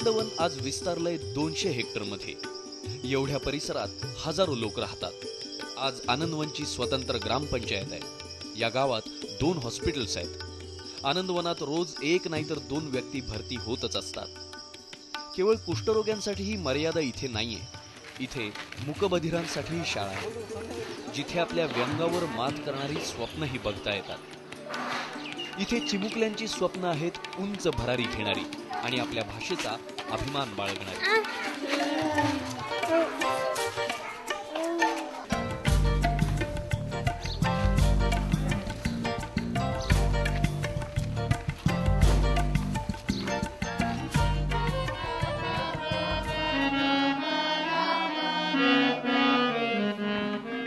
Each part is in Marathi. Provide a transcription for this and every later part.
आनंदवन आज विस्तारलंय 200 हेक्टर मध्ये. एवढ्या परिसरात हजारो लोक राहतात. आज आनंदवनची स्वतंत्र ग्रामपंचायत आहे. या गावात 2 हॉस्पिटल्स आहेत. आनंदवनात रोज एक नाही तर 2 व्यक्ती भरती होतच असतात. केवळ कुष्ठरोग्यांसाठी ही मर्यादा इथे नाहीये. इथे मूकबधिरांसाठी शाळा आहे, जिथे आपल्या व्यंगावर मात करणारी स्वप्नही बघता येतात. इथे चिमुकल्यांची स्वप्न आहेत उंच भरारी घेणारी आणि आपल्या भाषेचा अभिमान बाळगणारी.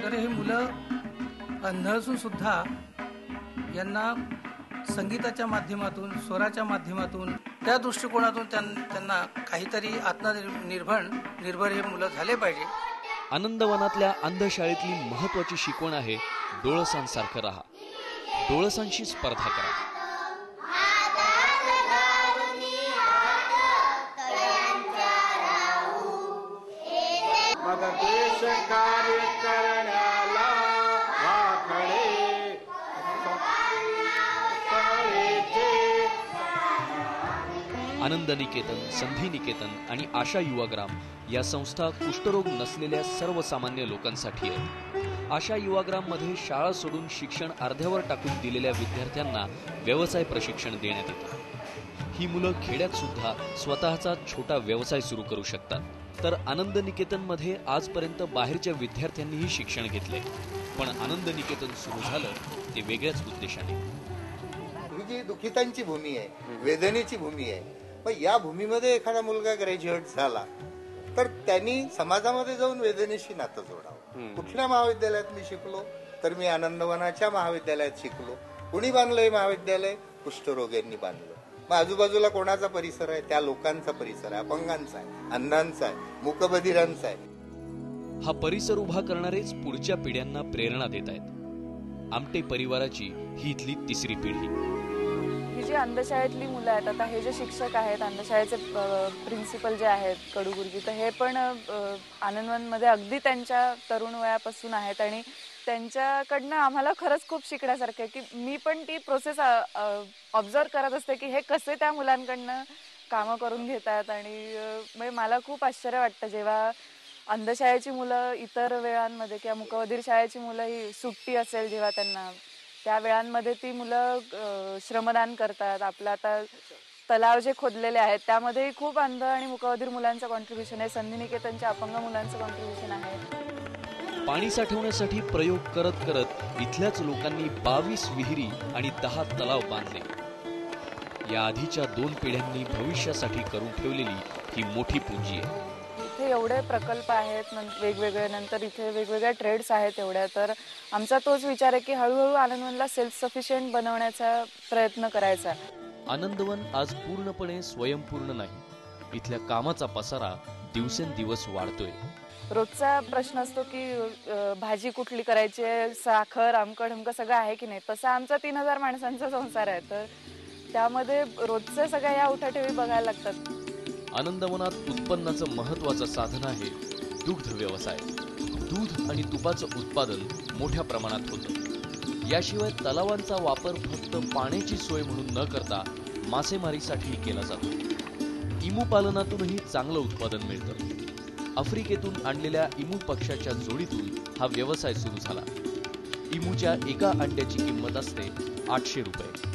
तर हे मुलं अंध असून सुद्धा यांना संगीताच्या माध्यमातून, स्वराच्या माध्यमातून, त्या दृष्टिकोनातून त्यांना काहीतरी आत्मनिर्भर हे मुलं झाले पाहिजे. आनंदवनातल्या अंधशाळेतली महत्वाची शिकवण आहे डोळसांसारखं राहा, डोळसांशी स्पर्धा करा. आनंद निकेतन, संधी निकेतन आणि आशा युवाग्राम या संस्था कुष्ठरोग नसलेल्या सर्वसामान्य लोकांसाठी आहेत. आशा युवाग्राम मध्ये शाळा सोडून शिक्षण अर्ध्यावर टाकून दिलेल्या विद्यार्थ्यांना व्यवसाय प्रशिक्षण देण्यात येतं. ही मुलं खेड्यात सुद्धा स्वतःचा छोटा व्यवसाय सुरू करू शकतात. तर आनंद निकेतन मध्ये आजपर्यंत बाहेरच्या विद्यार्थ्यांनीही शिक्षण घेतले. पण आनंद निकेतन सुरू झालं ते वेगळ्याच उद्देशाने. ही जी दुखितांची भूमी आहे, वेदनेची भूमी आहे. पण या भूमीमध्ये एखादा मुलगा ग्रॅज्युएट झाला तर त्यांनी समाजामध्ये जाऊन वेदनेशी नातं जोडावं. कुठल्या महाविद्यालयात मी शिकलो तर मी आनंदवनाच्या महाविद्यालयात शिकलो. कुणी बांधलंय महाविद्यालय? कुष्ठरोग्यांनी बांधलं. मग आजूबाजूला कोणाचा परिसर आहे? त्या लोकांचा परिसर आहे. अपंगांचा आहे, अंधांचा आहे, मूकबधिरांचा आहे. हा परिसर उभा करणारेच पुढच्या पिढ्यांना प्रेरणा देत आहेत. आमटे परिवाराची ही इथली 3री पिढी. ही जी अंधशाळेतली मुलं आहेत, आता हे जे शिक्षक आहेत, अंधशाळेचे प्रिन्सिपल जे आहेत कडू गुरुजी, तर हे पण आनंदवनमध्ये अगदी त्यांच्या तरुण वयापासून आहेत आणि त्यांच्याकडनं आम्हाला खरंच खूप शिकण्यासारखं आहे. की मी पण ती प्रोसेस ऑब्झर्व करत असते की हे कसे त्या मुलांकडनं कामं करून घेतात. आणि मला खूप आश्चर्य वाटतं जेव्हा अंधशाळेची मुलं इतर वेळांमध्ये किंवा मूकबधिर शाळेची मुलं ही सुट्टी असेल जेव्हा त्यांना, त्या वेळांमध्ये ती मुलं श्रमदान करतात. आपलं आता तलाव जे खोदलेले आहेत त्यामध्ये खूप अंध आणि मूकबधिर मुलांचं कॉन्ट्रीब्युशन आहे. संधी निकेतनच्या अपंग मुलांचं कॉन्ट्रीब्युशन आहे. पाणी साठवण्यासाठी प्रयोग करत करत इथल्याच लोकांनी 22 विहिरी आणि 10 तलाव बांधले. या आधीच्या 2 पिढ्यांनी भविष्यासाठी करून ठेवलेली ही मोठी पुंजी आहे. इथे एवढे प्रकल्प आहेत वेगवेगळे, नंतर इथे वेगवेगळ्या ट्रेड्स आहेत एवढ्या. तर आमचा तोच विचार आहे की हळूहळू आनंदवनला सेल्फ सफिशियंट बनवण्याचा प्रयत्न करायचा. आनंदवन आज पूर्णपणे स्वयंपूर्ण नाही. इथल्या कामाचा पसारा दिवसेंदिवस वाढतोय. रोजचा प्रश्न असतो की भाजी कुठली करायची आहे, साखर, आमकड हमकं सगळं आहे की नाही. तसा आमचा 3000 माणसांचा संसार आहे. तर त्यामध्ये रोजच्या सगळ्या या उठाठेवी बघायला लागतात. आनंदवनात उत्पन्नाचं महत्वाचं साधन आहे दुग्ध व्यवसाय. दूध आणि तुपाचं उत्पादन मोठ्या प्रमाणात होतं. याशिवाय तलावांचा वापर फक्त पाण्याची सोय म्हणून न करता मासेमारीसाठी केला जातो. इमू पालनातूनही चांगलं उत्पादन मिळतं. आफ्रिकेतून आणलेल्या इमू पक्षाच्या जोडीतून हा व्यवसाय सुरू झाला. इमूच्या एका अंड्याची किंमत असते 800 रुपये.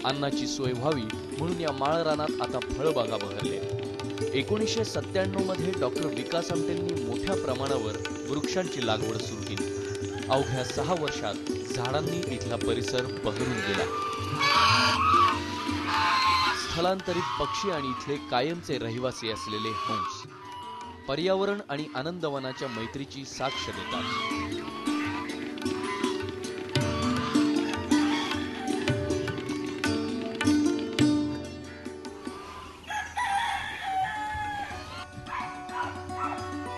अन्नाची सोय व्हावी म्हणून या माळरानात आता फळबागा बहरल्या. 1997 मध्ये डॉक्टर विकास आमटेंनी मोठ्या प्रमाणावर वृक्षांची लागवड सुरू केली. अवघ्या 6 वर्षात झाडांनी इथला परिसर बहरून गेला. स्थलांतरित पक्षी आणि इथले कायमचे रहिवासी असलेले हंस पर्यावरण आणि आनंदवनाच्या मैत्रीची साक्ष देतात.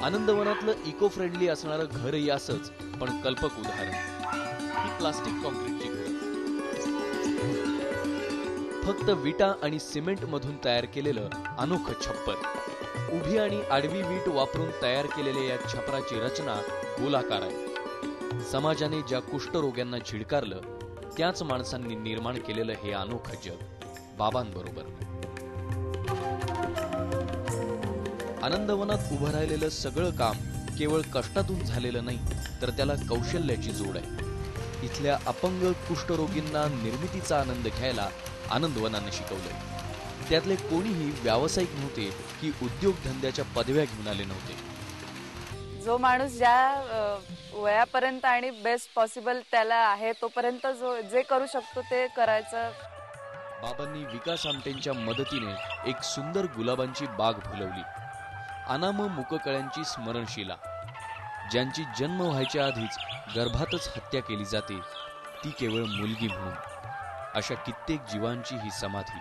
आनंदवनातलं इको फ्रेंडली असणारं घरही असंच, पण कल्पक उदाहरण. ही प्लास्टिक कॉन्क्रीटची घर. फक्त विटा आणि सिमेंट मधून तयार केलेलं अनोखं छप्पर. उभी आणि आडवी वीट वापरून तयार केलेल्या या छपराची रचना गोलाकार आहे. समाजाने ज्या कुष्ठरोग्यांना झिडकारलं त्याच माणसांनी निर्माण केलेलं हे अनोखं जग बाबांबरोबर. आनंदवनात उभं राहिलेलं सगळं काम केवळ कष्टातून झालेलं नाही, तर त्याला कौशल्याची जोड आहे. इथल्या अपंग कुष्ठरोगींना निर्मितीचा आनंद घ्यायला आनंदवनाने शिकवलंय. त्यातले कोणीही व्यावसायिक नव्हते की उद्योगधंद्याच्या पदव्या घेऊन आले नव्हते. जो माणूस ज्या वयापर्यंत आणि बेस्ट पॉसिबल त्याला आहे तोपर्यंत जे करू शकतो ते करायचं. बाबांनी विकास आमटेंच्या मदतीने एक सुंदर गुलाबांची बाग फुलवली. अनाम मुककळ्यांची स्मरणशिला, ज्यांची जन्म व्हायच्या आधीच गर्भातच हत्या केली जाते, ती केवळ मुलगी म्हणून. अशा कित्येक जीवांची ही समाधी.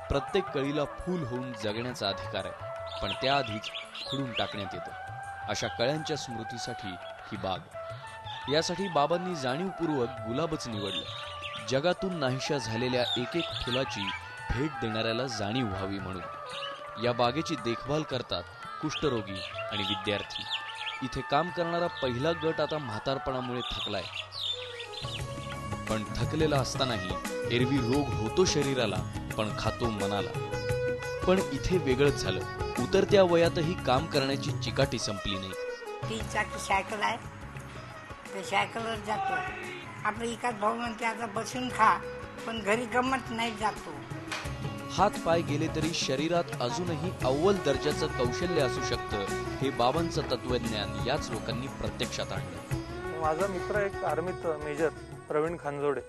प्रत्येक कळीला फूल होऊन जगण्याचा अधिकार आहे, पण त्याआधीच खुडून टाकण्यात येतं. अशा कळ्यांच्या स्मृतीसाठी ही बाग. यासाठी बाबांनी जाणीवपूर्वक गुलाबच निवडलं. जगातून नाहीशा झालेल्या एक एक फुलाची भेट देणाऱ्याला जाणीव व्हावी म्हणून. या बागेची देखभाल करतात कुष्ठरोगी आणि विद्यार्थी. इथे काम करणारा पहिला गट आता म्हातारपणामुळे थकलाय, पण थकलेला असतानाही एरवी रोग होतो शरीराला पण खातो मनाला. पण इथे वेगळंच झालं. उतरत्या वयातही काम करण्याची चिकाटी संपली नाही. 3 चाकी सायकल आहे, त्या सायकलवर जातो. आपलं एकाच भाऊ म्हणते आता बसून खा, पण घरी गंमत नाही जातो. हात पाय गेले तरी शरीरात अजूनही अव्वल दर्जाचं कौशल्य असू शकतं, हे बाबांचं तत्वज्ञान याच लोकांनी प्रत्यक्षात आणलं. माझा मित्र एक आर्मीत मेजर प्रवीण खानजोडे,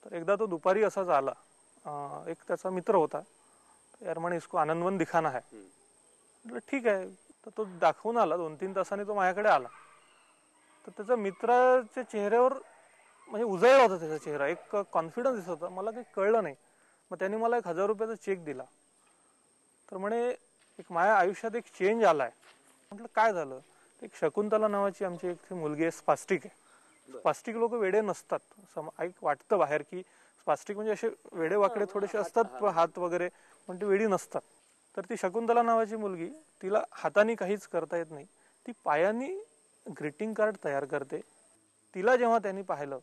तर एकदा तो दुपारी असाच आला. एक त्याचा मित्र होता, यार म्हणे इसको आनंदवन दिखाना है. म्हटलं ठीक आहे. तर तो दाखवून आला. 2-3 तासांनी तो माझ्याकडे आला. तर त्याच्या मित्राच्या चेहऱ्यावर म्हणजे उजळला होता त्याचा चेहरा, एक कॉन्फिडन्स दिसत होता. मला काही कळलं नाही. मग त्यांनी मला 1000 रुपयाचा चेक दिला. तर म्हणे एक माझ्या आयुष्यात एक चेंज आलाय. म्हटलं काय झालं. एक शकुंतला नावाची आमची एक मुलगी आहे, स्पास्टिक आहे. स्पास्टिक लोक वेडे नसतात. एक वाटतं बाहेर की स्पास्टिक म्हणजे असे वेडे वाकडे थोडेसे असतात हात वगैरे, पण ती वेडी नसतात. तर ती शकुंतला नावाची मुलगी, तिला हाताने काहीच करता येत नाही. ती पायानी ग्रीटिंग कार्ड तयार करते. तिला जेव्हा त्यांनी पाहिलं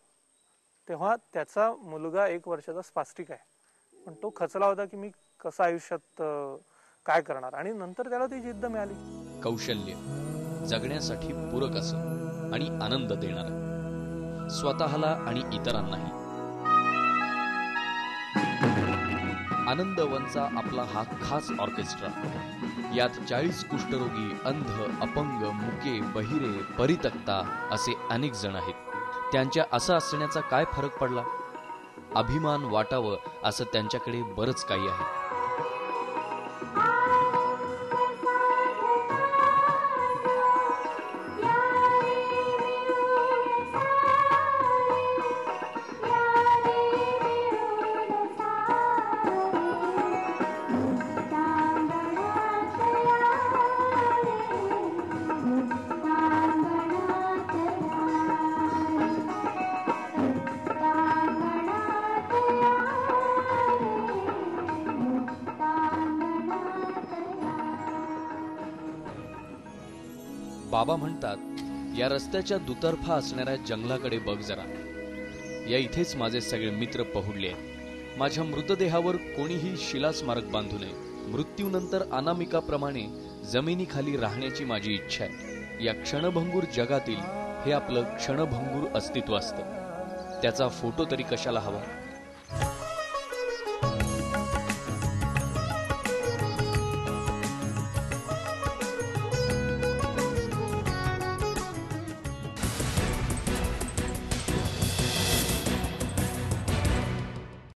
तेव्हा त्याचा मुलगा 1 वर्षाचा स्पास्टिक आहे, पण तो खचला होता की मी कसं आयुष्यात काय करणार. आणि नंतर त्याला ती जिद्द मिळाली. कौशल्य जगण्यासाठी पूरक असं आणि आनंद देणार, स्वतःला आणि इतरांनाही. आनंदवनचा आपला हा खास ऑर्केस्ट्रा. यात 40 कुष्ठरोगी, अंध, अपंग, मुके, बहिरे, परितक्ता असे अनेक जण आहेत. त्यांच्या असं असण्याचा काय फरक पडला. अभिमान वाटावं असं त्यांच्याकडे बरंच काही आहे. बाबा म्हणतात, या रस्त्याच्या दुतर्फा असणाऱ्या जंगलाकडे बघ जरा. या इथेच माझे सगळे मित्र पहुडले आहेत. माझ्या मृतदेहावर कोणीही शिलास्मारक बांधू नये. मृत्यूनंतर अनामिकाप्रमाणे जमिनीखाली राहण्याची माझी इच्छा आहे. या क्षणभंगूर जगातील हे आपलं क्षणभंगूर अस्तित्व असतं. त्याचा फोटो तरी कशाला हवा.